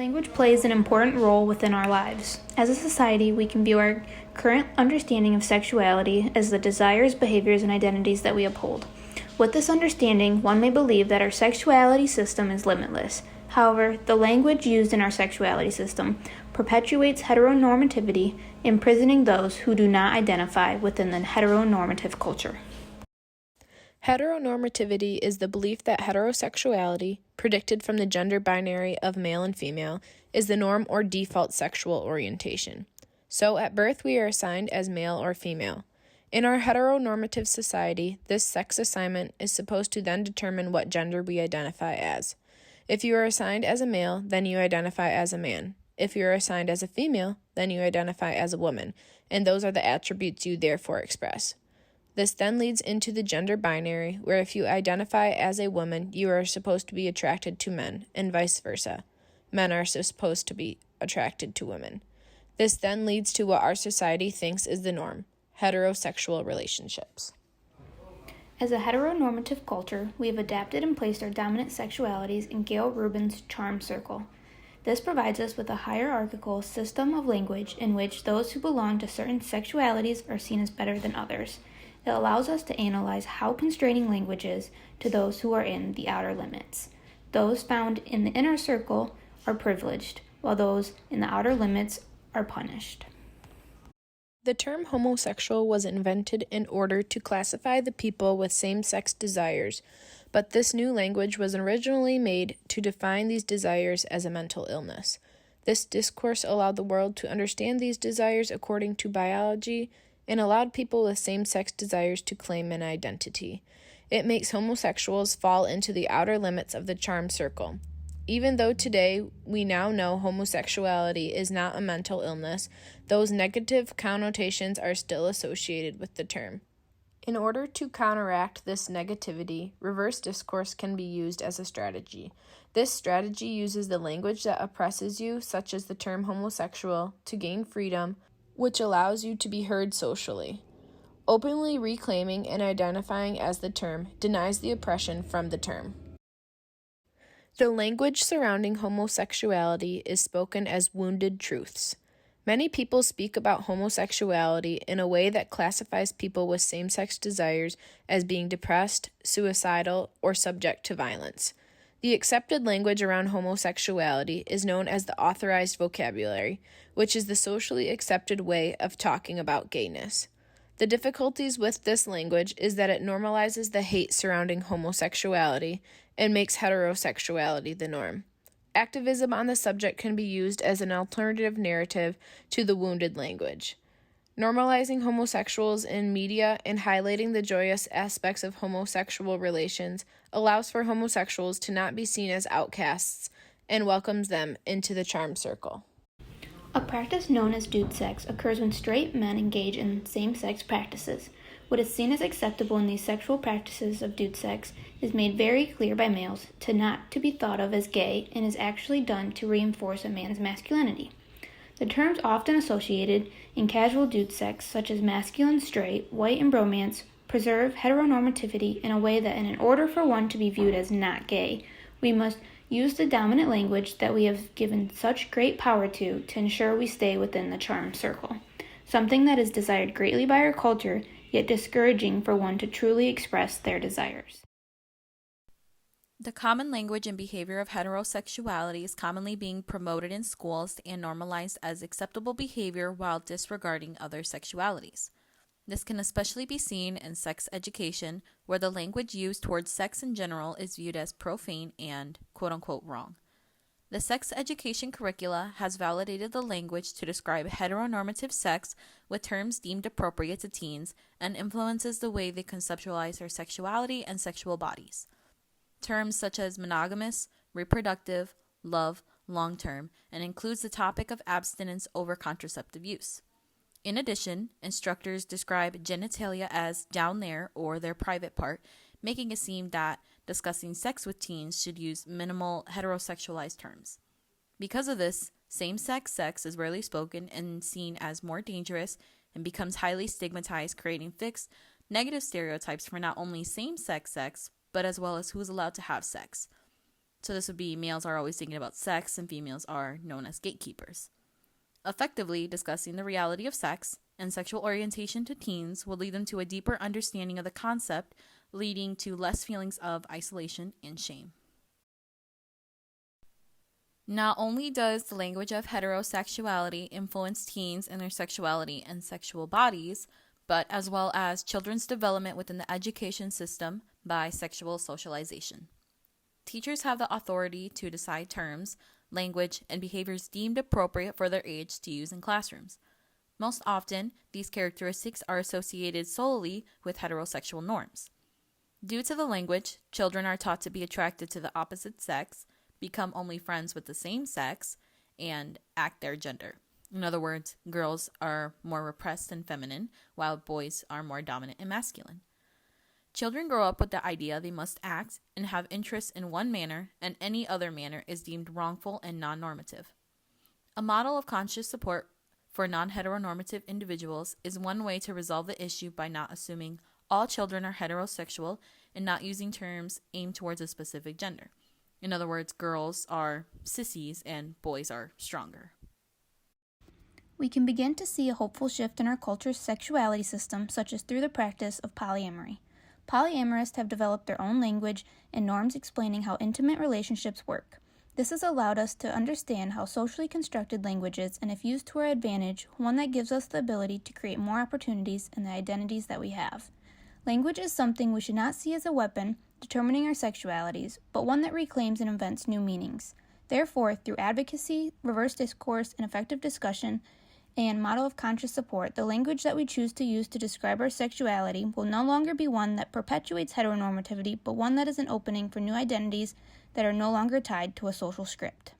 Language plays an important role within our lives. As a society, we can view our current understanding of sexuality as the desires, behaviors, and identities that we uphold. With this understanding, one may believe that our sexuality system is limitless. However, the language used in our sexuality system perpetuates heteronormativity, imprisoning those who do not identify within the heteronormative culture. Heteronormativity is the belief that heterosexuality, predicted from the gender binary of male and female, is the norm or default sexual orientation. So, at birth, we are assigned as male or female. In our heteronormative society, this sex assignment is supposed to then determine what gender we identify as. If you are assigned as a male, then you identify as a man. If you are assigned as a female, then you identify as a woman, and those are the attributes you therefore express. This then leads into the gender binary, where if you identify as a woman, you are supposed to be attracted to men, and vice versa. Men are supposed to be attracted to women. This then leads to what our society thinks is the norm: heterosexual relationships. As a heteronormative culture, we have adapted and placed our dominant sexualities in Gail Rubin's charm circle. This provides us with a hierarchical system of language in which those who belong to certain sexualities are seen as better than others. It allows us to analyze how constraining language is to those who are in the outer limits. Those found in the inner circle are privileged, while those in the outer limits are punished. The term homosexual was invented in order to classify the people with same-sex desires, but this new language was originally made to define these desires as a mental illness. This discourse allowed the world to understand these desires according to biology and allowed people with same-sex desires to claim an identity. It makes homosexuals fall into the outer limits of the charm circle. Even though today we now know homosexuality is not a mental illness, those negative connotations are still associated with the term. In order to counteract this negativity, reverse discourse can be used as a strategy. This strategy uses the language that oppresses you, such as the term homosexual, to gain freedom, which allows you to be heard socially. Openly reclaiming and identifying as the term denies the oppression from the term. The language surrounding homosexuality is spoken as wounded truths. Many people speak about homosexuality in a way that classifies people with same-sex desires as being depressed, suicidal, or subject to violence. The accepted language around homosexuality is known as the authorized vocabulary, which is the socially accepted way of talking about gayness. The difficulties with this language is that it normalizes the hate surrounding homosexuality and makes heterosexuality the norm. Activism on the subject can be used as an alternative narrative to the wounded language. Normalizing homosexuals in media and highlighting the joyous aspects of homosexual relations allows for homosexuals to not be seen as outcasts and welcomes them into the charm circle. A practice known as dude sex occurs when straight men engage in same-sex practices. What is seen as acceptable in these sexual practices of dude sex is made very clear by males to not to be thought of as gay and is actually done to reinforce a man's masculinity. The terms often associated in casual dude sex, such as masculine, straight, white, and bromance, preserve heteronormativity in a way that in order for one to be viewed as not gay, we must use the dominant language that we have given such great power to ensure we stay within the charm circle, something that is desired greatly by our culture, yet discouraging for one to truly express their desires. The common language and behavior of heterosexuality is commonly being promoted in schools and normalized as acceptable behavior while disregarding other sexualities. This can especially be seen in sex education, where the language used towards sex in general is viewed as profane and quote-unquote wrong. The sex education curricula has validated the language to describe heteronormative sex with terms deemed appropriate to teens and influences the way they conceptualize their sexuality and sexual bodies. Terms such as monogamous, reproductive, love, long-term, and includes the topic of abstinence over contraceptive use. In addition, instructors describe genitalia as down there or their private part, making it seem that discussing sex with teens should use minimal heterosexualized terms. Because of this, same-sex sex is rarely spoken and seen as more dangerous and becomes highly stigmatized, creating fixed, negative stereotypes for not only same-sex sex, but as well as who's allowed to have sex. So this would be males are always thinking about sex and females are known as gatekeepers. Effectively discussing the reality of sex and sexual orientation to teens will lead them to a deeper understanding of the concept, leading to less feelings of isolation and shame. Not only does the language of heterosexuality influence teens in their sexuality and sexual bodies, but as well as children's development within the education system by sexual socialization. Teachers have the authority to decide terms, language, and behaviors deemed appropriate for their age to use in classrooms. Most often, these characteristics are associated solely with heterosexual norms. Due to the language, children are taught to be attracted to the opposite sex, become only friends with the same sex, and act their gender. In other words, girls are more repressed and feminine, while boys are more dominant and masculine. Children grow up with the idea they must act and have interests in one manner, and any other manner is deemed wrongful and non-normative. A model of conscious support for non-heteronormative individuals is one way to resolve the issue by not assuming all children are heterosexual and not using terms aimed towards a specific gender. In other words, girls are sissies and boys are stronger. We can begin to see a hopeful shift in our culture's sexuality system, such as through the practice of polyamory. Polyamorists have developed their own language and norms explaining how intimate relationships work. This has allowed us to understand how socially constructed language is, and if used to our advantage, one that gives us the ability to create more opportunities in the identities that we have. Language is something we should not see as a weapon determining our sexualities, but one that reclaims and invents new meanings. Therefore, through advocacy, reverse discourse, and effective discussion, and model of conscious support, the language that we choose to use to describe our sexuality will no longer be one that perpetuates heteronormativity, but one that is an opening for new identities that are no longer tied to a social script.